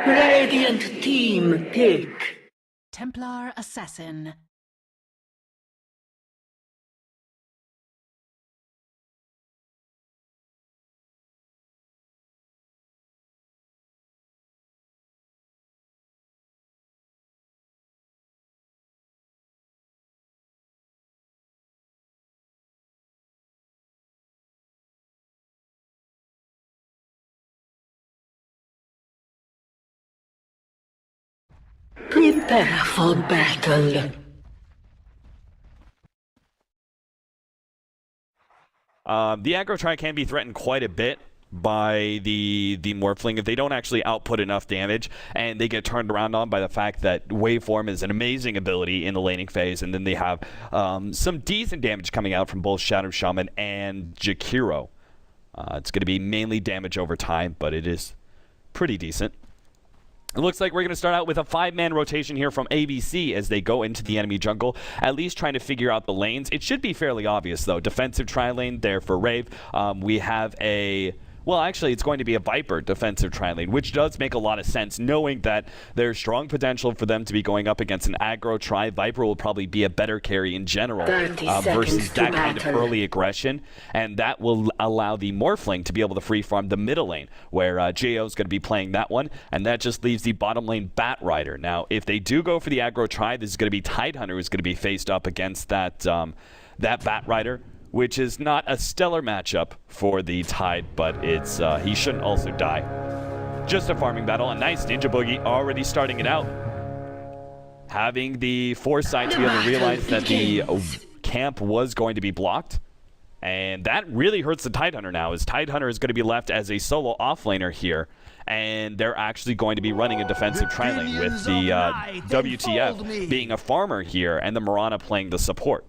Radiant team pick. Templar Assassin. Prepare for battle. The aggro try can be threatened quite a bit by the Morphling if they don't actually output enough damage, and they get turned around on by the fact that Waveform is an amazing ability in the laning phase, and then they have some decent damage coming out from both Shadow Shaman and Jakiro. It's going to be mainly damage over time, but it is pretty decent. It looks like we're going to start out with a 5-man rotation here from ABC as they go into the enemy jungle, at least trying to figure out the lanes. It should be fairly obvious, though. Defensive tri-lane there for Rave. We have a... Well, actually, it's going to be a Viper defensive tri-lane, which does make a lot of sense, knowing that there's strong potential for them to be going up against an aggro tri. Viper will probably be a better carry in general versus that kind of early aggression, and that will allow the Morphling to be able to free farm the middle lane, where Jo is going to be playing that one, and that just leaves the bottom lane Bat Rider. Now, if they do go for the aggro tri, this is going to be Tidehunter who's going to be faced up against that, that Bat Rider, which is not a stellar matchup for the Tide, but it's he shouldn't also die. Just a farming battle. A nice Ninja Boogie already starting it out. Having the foresight to be able to realize that the camp was going to be blocked. And that really hurts the Tidehunter now, as Tidehunter is going to be left as a solo offlaner here. And they're actually going to be running a defensive tri-lane with the WTF being a farmer here and the Mirana playing the support.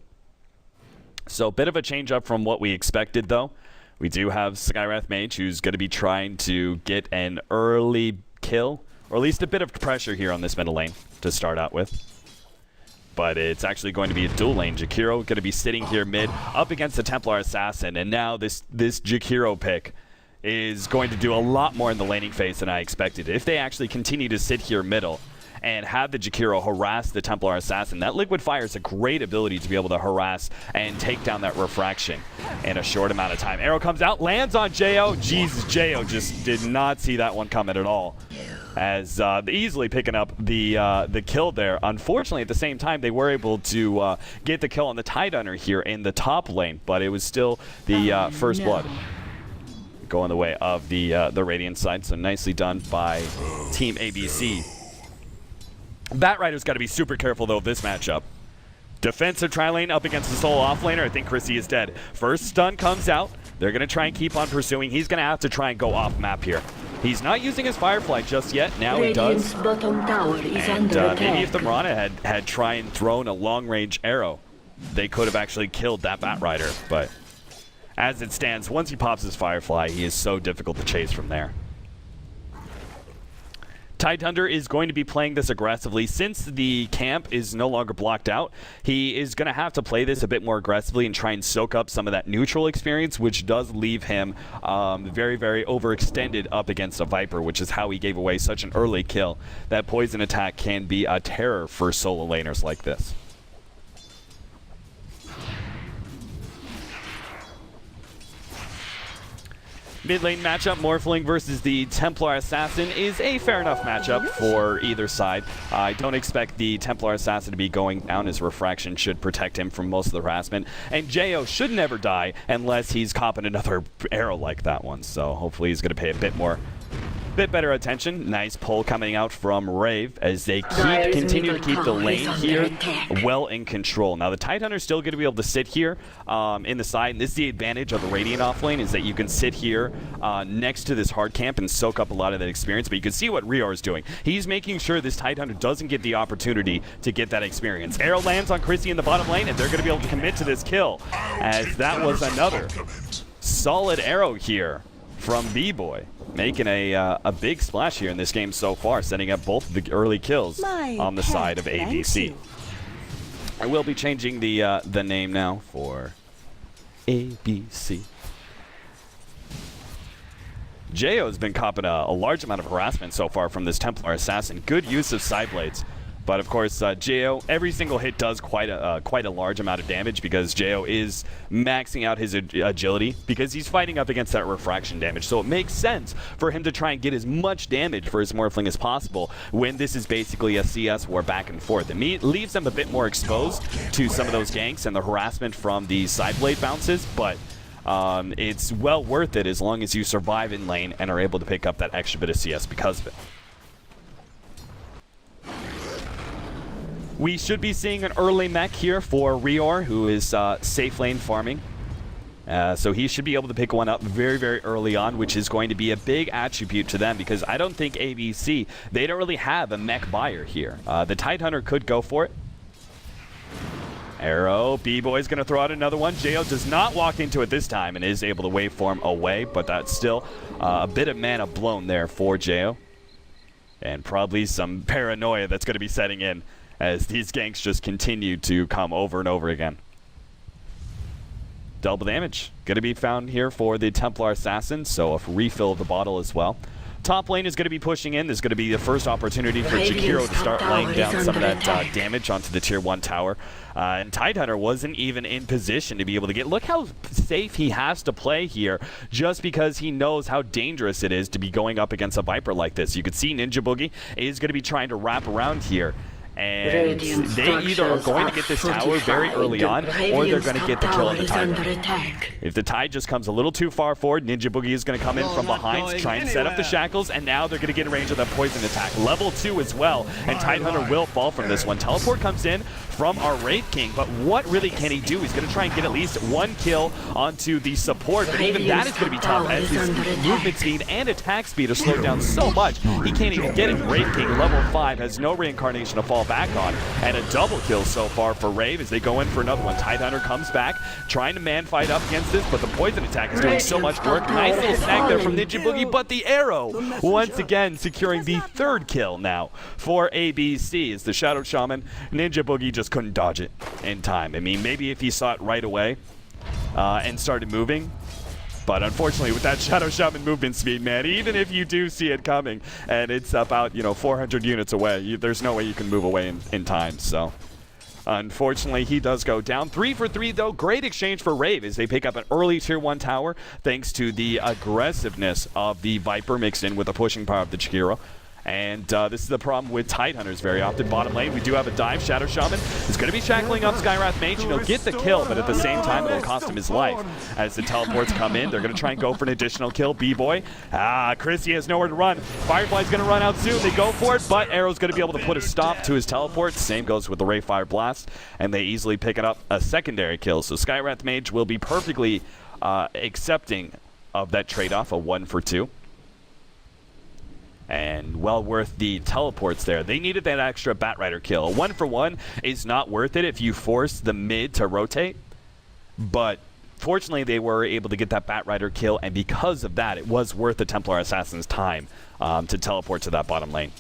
So a bit of a change up from what we expected, though. We do have Skywrath Mage, who's going to be trying to get an early kill, or at least a bit of pressure here on this middle lane to start out with. But it's actually going to be a dual lane. Jakiro going to be sitting here mid up against the Templar Assassin, and now this Jakiro pick is going to do a lot more in the laning phase than I expected. If they actually continue to sit here middle and have the Jakiro harass the Templar Assassin, that Liquid Fire is a great ability to be able to harass and take down that refraction in a short amount of time. Arrow comes out, lands on Jo. Jesus, Jo just did not see that one coming at all, as easily picking up the kill there. Unfortunately, at the same time, they were able to get the kill on the Tidehunter here in the top lane, but it was still the first blood going the way of the Radiant side. So nicely done by Team ABC. Bat Rider's got to be super careful, though, of this matchup. Defensive tri-lane up against the solo offlaner. I think Chrissy is dead. First stun comes out. They're going to try and keep on pursuing. He's going to have to try and go off map here. He's not using his Firefly just yet. Now he does. Bottom tower is under attack. Maybe if the Mirana had tried and thrown a long-range arrow, they could have actually killed that Bat Rider. But as it stands, once he pops his Firefly, he is so difficult to chase from there. Tidehunter is going to be playing this aggressively. Since the camp is no longer blocked out, he is going to have to play this a bit more aggressively and try and soak up some of that neutral experience, which does leave him very, very overextended up against a Viper, which is how he gave away such an early kill. That poison attack can be a terror for solo laners like this. Mid lane matchup, Morphling versus the Templar Assassin, is a fair enough matchup for either side. I don't expect the Templar Assassin to be going down. His refraction should protect him from most of the harassment. And Jo should never die unless he's copping another arrow like that one. So hopefully he's going to pay a bit better attention. Nice pull coming out from Rave as they continue to keep the lane here well in control. Now the Tidehunter is still going to be able to sit here in the side, and this is the advantage of the Radiant offlane, is that you can sit here next to this hard camp and soak up a lot of that experience. But you can see what Rior is doing. He's making sure this Tidehunter doesn't get the opportunity to get that experience. Arrow lands on Chrissy in the bottom lane, and they're going to be able to commit to this kill, as that was another solid arrow here from B-Boy, making a big splash here in this game so far, setting up both of the early kills on the side of ABC. I will be changing the name now for ABC. Jo has been copping a large amount of harassment so far from this Templar Assassin. Good use of side blades. But of course, Jo, every single hit does quite a large amount of damage because Jo is maxing out his agility because he's fighting up against that refraction damage. So it makes sense for him to try and get as much damage for his Morphling as possible when this is basically a CS war back and forth. It leaves them a bit more exposed to some of those ganks and the harassment from the side blade bounces, but it's well worth it as long as you survive in lane and are able to pick up that extra bit of CS because of it. We should be seeing an early mech here for Rior, who is safe lane farming. So he should be able to pick one up very, very early on, which is going to be a big attribute to them because I don't think ABC, they don't really have a mech buyer here. The Tidehunter could go for it. Arrow, B-Boy's going to throw out another one. Jo does not walk into it this time and is able to waveform away, but that's still a bit of mana blown there for Jo. And probably some paranoia that's going to be setting in as these ganks just continue to come over and over again. Double damage going to be found here for the Templar Assassin, so a refill of the bottle as well. Top lane is going to be pushing in. There's going to be the first opportunity for Jakiro to start laying down some of that damage onto the tier 1 tower. And Tidehunter wasn't even in position to be able to get... Look how safe he has to play here just because he knows how dangerous it is to be going up against a Viper like this. You could see Ninja Boogie is going to be trying to wrap around here. And they either are going to get this tower very early on, or they're going to get the kill on the Tide. If the Tide just comes a little too far forward, Ninja Boogie is going to come in from behind, try and set up the shackles, and now they're going to get in range of that poison attack. Level 2 as well, and Tidehunter will fall from this one. Teleport comes in from our Rave King, but what really can he do? He's going to try and get at least one kill onto the support, but even that is going to be tough as his movement speed and attack speed are slowed down so much, he can't even get it. Rave King, level 5, has no reincarnation to fall back on, and a double kill so far for Rave as they go in for another one. Tidehunter comes back, trying to man fight up against this, but the poison attack is doing so much work. Nice little snag there from Ninja Boogie, but the arrow once again securing the 3rd kill now for ABC as the Shadow Shaman. Ninja Boogie just couldn't dodge it in time. I mean, maybe if he saw it right away and started moving, but unfortunately with that Shadow Shaman movement speed, man, even if you do see it coming and it's about, 400 units away, there's no way you can move away in time. So unfortunately, he does go down. 3 for 3, though. Great exchange for Rave as they pick up an early tier 1 tower thanks to the aggressiveness of the Viper mixed in with the pushing power of the Chikiro. And this is the problem with Tidehunters very often. Bottom lane, we do have a dive. Shadow Shaman is going to be shackling up Skywrath Mage, and he'll get the kill, but at the same time, it'll cost him his life. As the teleports come in, they're going to try and go for an additional kill. B-Boy. Chrissy has nowhere to run. Firefly's going to run out soon. They go for it, but Arrow's going to be able to put a stop to his teleport. Same goes with the Ray Fire Blast, and they easily pick it up a secondary kill. So Skywrath Mage will be perfectly accepting of that trade-off, a 1 for 2. And well worth the teleports there. They needed that extra Batrider kill. A 1 for 1 is not worth it if you force the mid to rotate. But fortunately, they were able to get that Batrider kill, and because of that, it was worth the Templar Assassin's time to teleport to that bottom lane.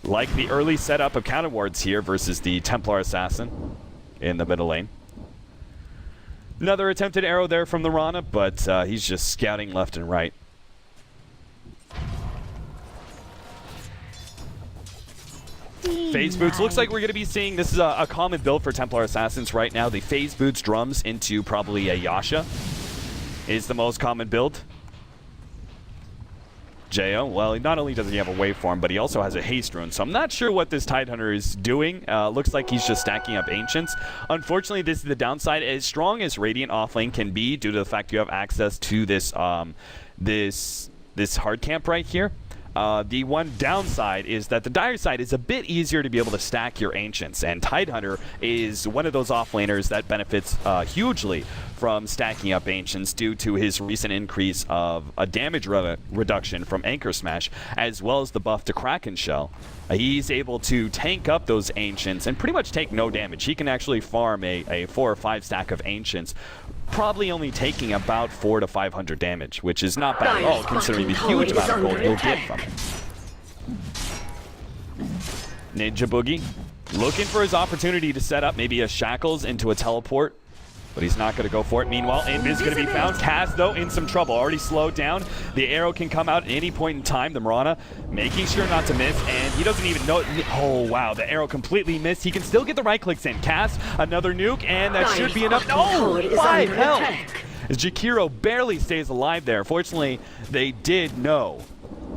Like the early setup of counter wards here versus the Templar Assassin in the middle lane. Another attempted arrow there from the Rana, but he's just scouting left and right. Phase Boots. Looks like we're going to be seeing, this is a common build for Templar Assassins right now. The Phase Boots drums into probably a Yasha is the most common build. Jo, well, not only does he have a waveform, but he also has a haste rune. So I'm not sure what this Tidehunter is doing. Looks like he's just stacking up Ancients. Unfortunately, this is the downside. As strong as Radiant offlane can be due to the fact you have access to this this hard camp right here, the one downside is that the dire side is a bit easier to be able to stack your Ancients, and Tidehunter is one of those offlaners that benefits hugely from stacking up Ancients due to his recent increase of a damage reduction from Anchor Smash, as well as the buff to Kraken Shell. He's able to tank up those Ancients and pretty much take no damage. He can actually farm a 4 or 5 stack of Ancients, probably only taking about 400 to 500 damage, which is not bad at all considering the huge amount of gold you'll get from it. Ninja Boogie looking for his opportunity to set up maybe a Shackles into a teleport. but he's not going to go for it. Meanwhile, Invis is going to be found. Cass, though, in some trouble. Already slowed down. The arrow can come out at any point in time. The Mirana making sure not to miss, and he doesn't even know. Oh, wow. The arrow completely missed. He can still get the right clicks in. Cass, another nuke, and that should be enough. No! Why hell? Jakiro barely stays alive there. Fortunately, they did know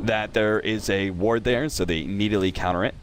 that there is a ward there, so they immediately counter it.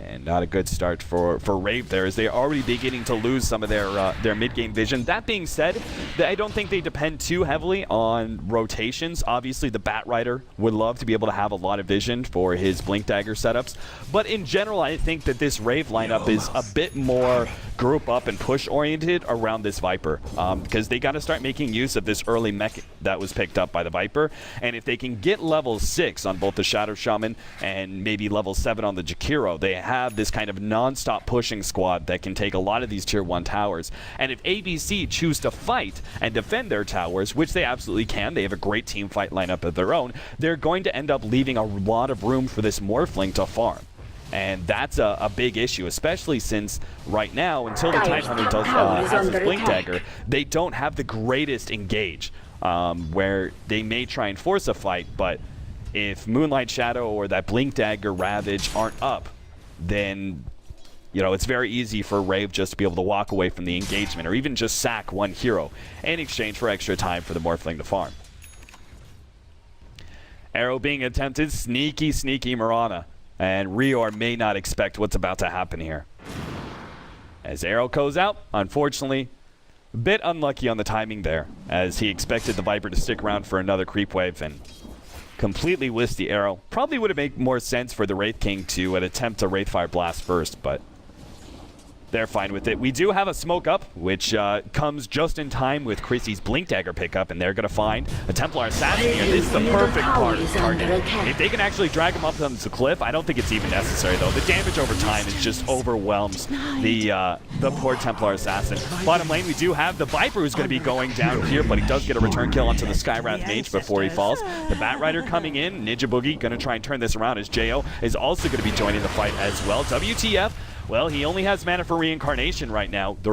And not a good start for Rave there, as they're already beginning to lose some of their mid-game vision. That being said, I don't think they depend too heavily on rotations. Obviously, the Batrider would love to be able to have a lot of vision for his Blink Dagger setups. But in general, I think that this Rave lineup is a bit more group up and push oriented around this Viper, because they got to start making use of this early mech that was picked up by the Viper. And if they can get level 6 on both the Shadow Shaman and maybe level 7 on the Jakiro, they have this kind of non-stop pushing squad that can take a lot of these tier 1 towers. And if ABC choose to fight and defend their towers, which they absolutely can, they have a great team fight lineup of their own, they're going to end up leaving a lot of room for this Morphling to farm. And that's a big issue, especially since right now, until the Tidehunter does has his Blink Dagger, they don't have the greatest engage, where they may try and force a fight, but if Moonlight Shadow or that Blink Dagger Ravage aren't up, then, you know, it's very easy for Rave just to be able to walk away from the engagement or even just sack one hero in exchange for extra time for the Morphling to farm. Arrow being attempted, sneaky Mirana. And Rior may not expect what's about to happen here. As arrow goes out, unfortunately, a bit unlucky on the timing there, as he expected the Viper to stick around for another creep wave and completely whiffed the arrow. Probably would have made more sense for the Wraith King to attempt a Wraithfire Blast first, but they're fine with it. We do have a smoke up, which comes just in time with Chrissy's Blink Dagger pickup, and they're going to find a Templar Assassin here. This is the perfect target. If they can actually drag him up on the cliff, I don't think it's even necessary, though. The damage over time is just overwhelms the poor Templar Assassin. Bottom lane, we do have the Viper who's going to be going down here, but he does get a return kill onto the Skywrath Mage before he falls. The Batrider coming in. Ninja Boogie going to try and turn this around, as Jo is also going to be joining the fight as well. WTF. Well, he only has mana for reincarnation right now. The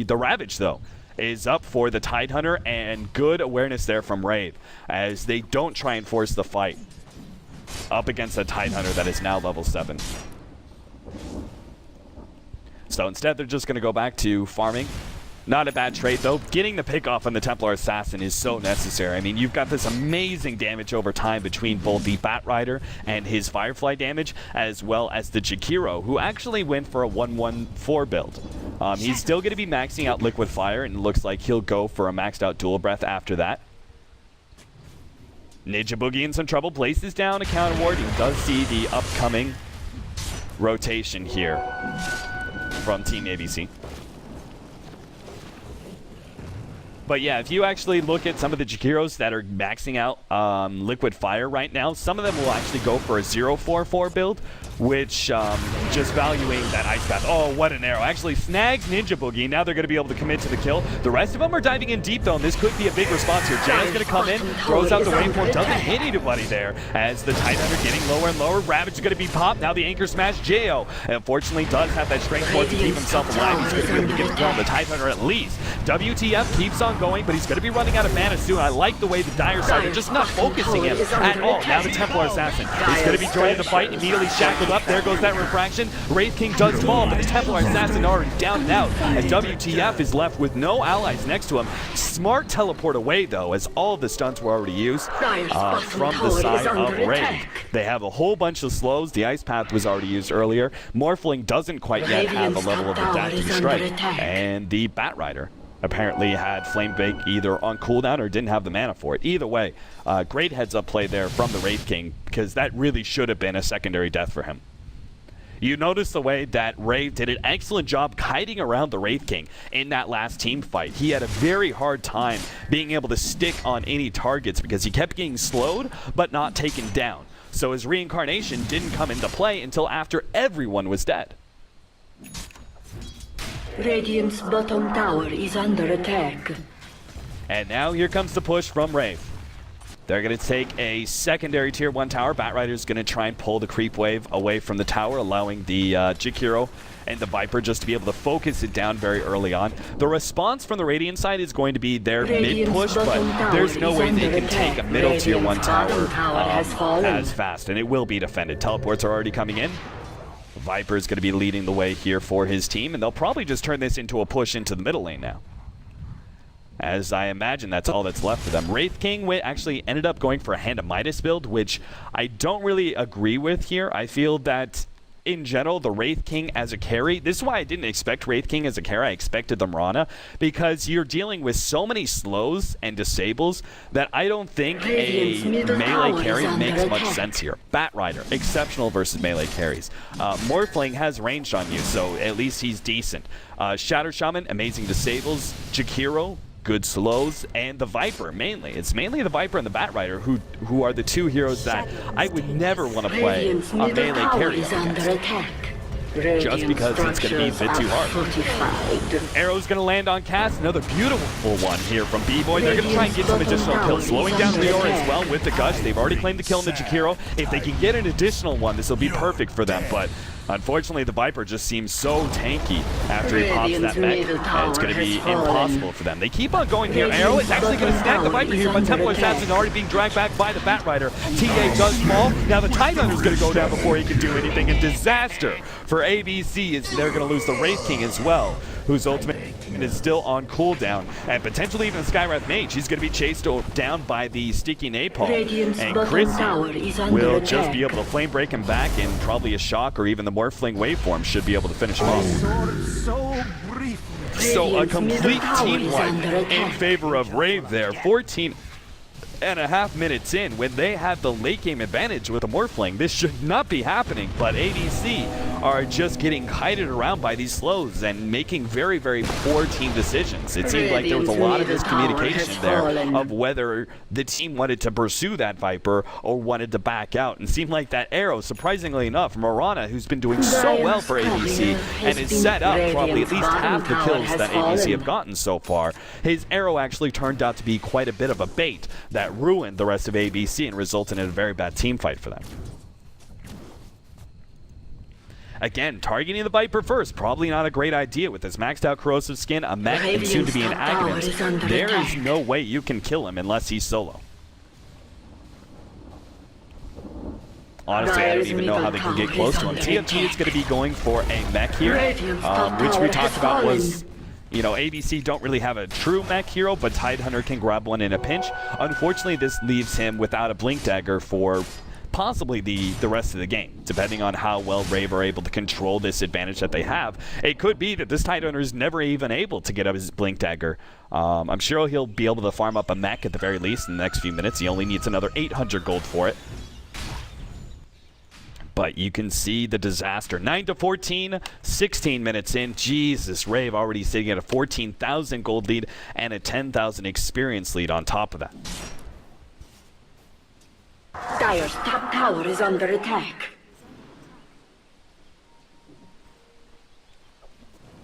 Ravage, though, is up for the Tidehunter, and good awareness there from Rave, as they don't try and force the fight up against a Tidehunter that is now level 7. So instead, they're just going to go back to farming. Not a bad trade, though. Getting the pick off on the Templar Assassin is so necessary. I mean, you've got this amazing damage over time between both the Batrider and his Firefly damage, as well as the Jakiro, who actually went for a 1-1-4 build. He's still going to be maxing out Liquid Fire, and it looks like he'll go for a maxed out Dual Breath after that. Ninja Boogie in some trouble, places down a counter ward. He does see the upcoming rotation here from Team ABC. But yeah, if you actually look at some of the Jakiros that are maxing out Liquid Fire right now, some of them will actually go for a 0-4-4 build, which just valuing that Ice Path. Oh, what an arrow. Actually snags Ninja Boogie. Now they're going to be able to commit to the kill. The rest of them are diving in deep, though, and this could be a big response here. Jaya's going to come in, throws out the waveform, doesn't hit anybody there, as the Tidehunter getting lower and lower. Ravage is going to be popped. Now the Anchor Smash. Jo, unfortunately, does have that strength force to keep himself alive. He's going to be able to get thrown. The Tidehunter at least. WTF keeps on going, but he's going to be running out of mana soon. I like the way the Dire side are just not focusing him at all. Now the Templar Assassin is going to be joining the fight, immediately shackled up. There goes that refraction. Wraith King does fall, but the Templar Assassin are already down and out, and WTF is left with no allies next to him. Smart teleport away, though, as all of the stunts were already used from the side of Rave. They have a whole bunch of slows. The Ice Path was already used earlier. Morphling doesn't quite yet have a level of adaptive strike, and the Batrider apparently had Flame Bake either on cooldown or didn't have the mana for it. Either way, great heads-up play there from the Wraith King, because that really should have been a secondary death for him. You notice the way that Rave did an excellent job kiting around the Wraith King in that last team fight. He had a very hard time being able to stick on any targets because he kept getting slowed but not taken down. So his reincarnation didn't come into play until after everyone was dead. Radiant's bottom tower is under attack. And now here comes the push from Rave. They're going to take a secondary tier 1 tower. Batrider's going to try and pull the creep wave away from the tower, allowing the Jakiro and the Viper just to be able to focus it down very early on. The response from the Radiant side is going to be their mid-push, but there's no way they can take a middle tier 1 tower as fast, and it will be defended. Teleports are already coming in. Viper is going to be leading the way here for his team, and they'll probably just turn this into a push into the middle lane now, as I imagine that's all that's left for them. Wraith King actually ended up going for a Hand of Midas build, which I don't really agree with here. I feel that, in general, the Wraith King as a carry, this is why I didn't expect Wraith King as a carry. I expected the Mirana, because you're dealing with so many slows and disables that I don't think a melee carry makes much sense here. Batrider, exceptional versus melee carries. Morphling has range on you, so at least he's decent. Shadow Shaman, amazing disables. Jakiro, good slows, and the Viper mainly. It's mainly the Viper and the Batrider who are the two heroes that I would never want to play a melee carry against, just because it's going to be a bit too hard. Arrow's going to land on Cass. Another beautiful one here from B-Boy. They're going to try and get some additional kills, slowing down Rior as well with the Gush. They've already claimed the kill in the Jakiro. If they can get an additional one, this will be perfect for them, but unfortunately, the Viper just seems so tanky after he pops that mech, and it's going to be impossible for them. They keep on going here. Arrow is actually going to snag the Viper here, but Templar Assassin already being dragged back by the Batrider. TA does fall. Now the Tidehunter is going to go down before he can do anything, and disaster for ABC is they're going to lose the Wraith King as well, whose ultimate is still on cooldown, and potentially even the Skywrath Mage. He's going to be chased down by the Sticky Napalm, and Chris will just be able to flame break him back, and probably a shock or even the Morphling waveform should be able to finish him off. So a complete team wipe in favor of Rave there. 14.5 minutes in, when they have the late game advantage with a Morphling. This should not be happening, but ABC are just getting kited around by these slows and making very, very poor team decisions. It seemed like there was a lot of miscommunication there of whether the team wanted to pursue that Viper or wanted to back out. And it seemed like that Arrow, surprisingly enough, Mirana, who's been doing so well for ABC and is set up probably at least half the kills that ABC have gotten so far, his Arrow actually turned out to be quite a bit of a bait that ruined the rest of ABC and resulted in a very bad team fight for them. Again, targeting the Viper first, probably not a great idea with this maxed out corrosive skin, a mech, and soon to be an Aghanim. There is no way you can kill him unless he's solo. Honestly, I don't even know how they can get close to him. TFT is going to be going for a mech here, which we talked about was, you know, ABC don't really have a true mech hero, but Tidehunter can grab one in a pinch. Unfortunately, this leaves him without a Blink Dagger for possibly the rest of the game, depending on how well Rave are able to control this advantage that they have. It could be that this Tidehunter is never even able to get up his Blink Dagger. I'm sure he'll be able to farm up a mech at the very least in the next few minutes. He only needs another 800 gold for it. But you can see the disaster. 9-14, 16 minutes in. Jesus, Rave already sitting at a 14,000 gold lead and a 10,000 experience lead on top of that. Dire's top tower is under attack.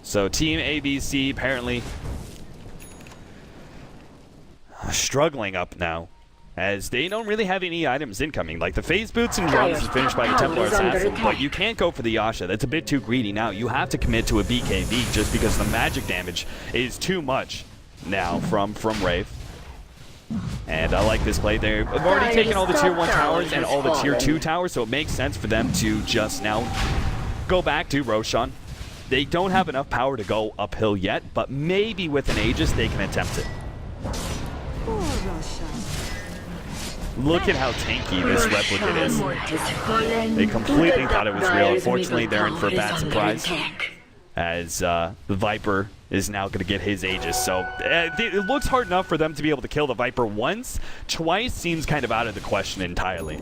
So Team ABC apparently struggling up now, as they don't really have any items incoming. Like the phase boots and drums is finished by the Templar Assassin, but you can't go for the Yasha. That's a bit too greedy now. You have to commit to a BKB just because the magic damage is too much now from Rave. And I like this play. They've already taken all the tier 1 towers and all the tier 2 towers, so it makes sense for them to just now go back to Roshan. They don't have enough power to go uphill yet, but maybe with an Aegis they can attempt it. Look at how tanky this replicate is. They completely thought it was real. Unfortunately, they're in for a bad surprise, as the Viper is now going to get his Aegis. So it looks hard enough for them to be able to kill the Viper once. Twice seems kind of out of the question entirely.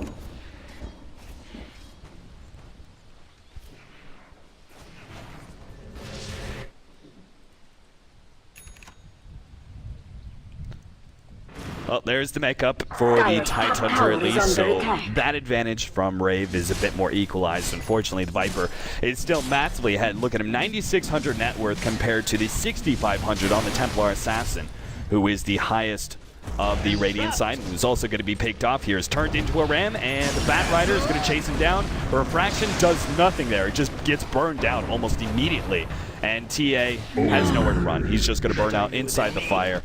Well, there's the mech up for the Tidehunter at least, so that advantage from Rave is a bit more equalized. Unfortunately, the Viper is still massively ahead. Look at him, 9,600 net worth compared to the 6,500 on the Templar Assassin, who is the highest of the Radiant side, who's also going to be picked off here, is turned into a ram, and the Bat Rider is going to chase him down. Refraction does nothing there. It just gets burned down almost immediately, and TA has nowhere to run. He's just going to burn out inside the fire.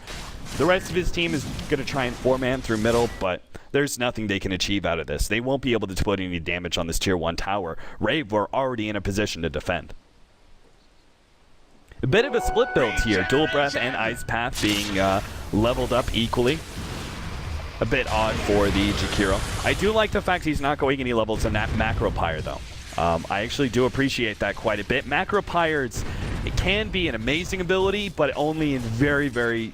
The rest of his team is going to try and 4-man through middle, but there's nothing they can achieve out of this. They won't be able to put any damage on this tier 1 tower. Rave were already in a position to defend. A bit of a split build here. Dual Breath and Ice Path being leveled up equally. A bit odd for the Jakiro. I do like the fact he's not going any levels in that Macro Pyre, though. I actually do appreciate that quite a bit. Macro Pyres, it can be an amazing ability, but only in very, very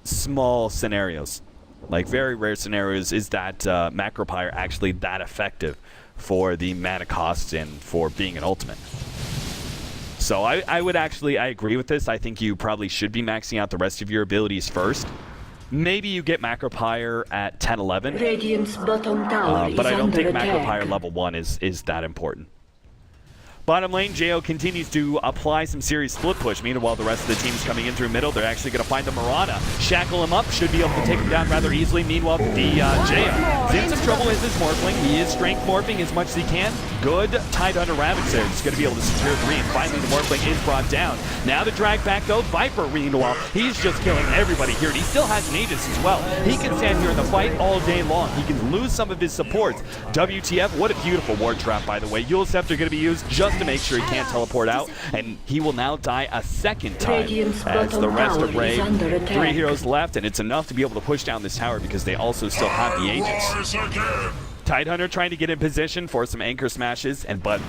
small scenarios. Like very rare scenarios is that Macro Pyre actually that effective for the mana cost and for being an ultimate. So I would actually, I agree with this. I think you probably should be maxing out the rest of your abilities first. Maybe you get Macro Pyre at 10-11. Radiant's bottom tower But I don't think Macro attack. Pyre level 1 is that important. Bottom lane, Jo continues to apply some serious split push. Meanwhile, the rest of the team's coming in through middle. They're actually going to find the Mirana. Shackle him up. Should be able to take him down rather easily. Meanwhile, the Jo is in some trouble with his Morphling. He is strength morphing as much as he can. Good tied under Ravage there. Just going to be able to secure 3. And finally, the Morphling is brought down. Now the drag back, though. Viper, meanwhile, he's just killing everybody here. And he still has an Aegis as well. He can stand here in the fight all day long. He can lose some of his supports. WTF, what a beautiful ward trap, by the way. Eul Scepter going to be used just to make sure he can't teleport out, and he will now die a second time as the rest of Rave. 3 heroes left, and it's enough to be able to push down this tower because they also still have the Aegis. Tidehunter trying to get in position for some anchor smashes, but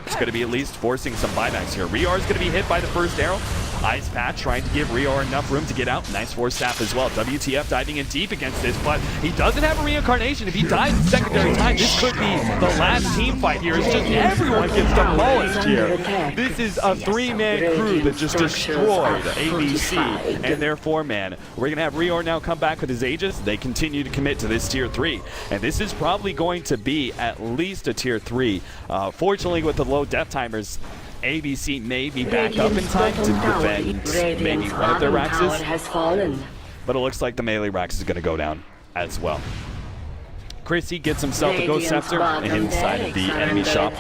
it's going to be at least forcing some buybacks here. Rior is going to be hit by the first arrow. Ice Patch trying to give Rior enough room to get out. Nice force staff as well. WTF diving in deep against this, but he doesn't have a reincarnation. If he dies the secondary time, this could be the last team fight here. It's just everyone gets demolished here. This is a 3-man crew that just destroyed ABC and their 4-man. We're going to have Rior now come back with his Aegis. They continue to commit to this tier 3, and this is probably going to be at least a tier 3. Fortunately, with the low death timers, ABC may be back up in time to defend maybe one of their Raxes, but it looks like the melee Rax is going to go down as well. Chrissy gets himself a Ghost Scepter inside of the enemy shop.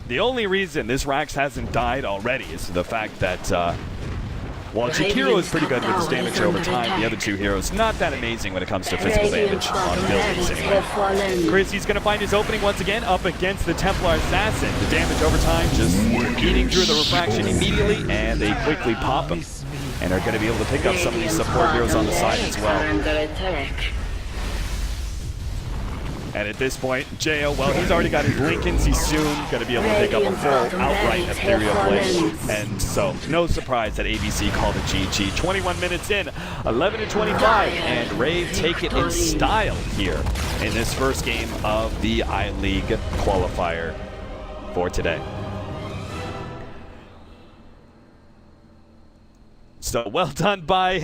The only reason this Rax hasn't died already is the fact that while Jakiro is pretty good with his damage over time, the other 2 heroes not that amazing when it comes to physical damage on buildings anyway. Chrissy's going to find his opening once again up against the Templar Assassin. The damage over time just eating through the refraction immediately, and they quickly pop him. And are going to be able to pick up some of these support heroes on the side as well. And at this point, Jo, well, he's already got his Lincolns. He's soon going to be able to pick up a full outright Ethereal Blade. And so, no surprise that ABC called it GG. 21 minutes in, 11-25, and Rave take it in style here in this first game of the I-League qualifier for today. So, well done by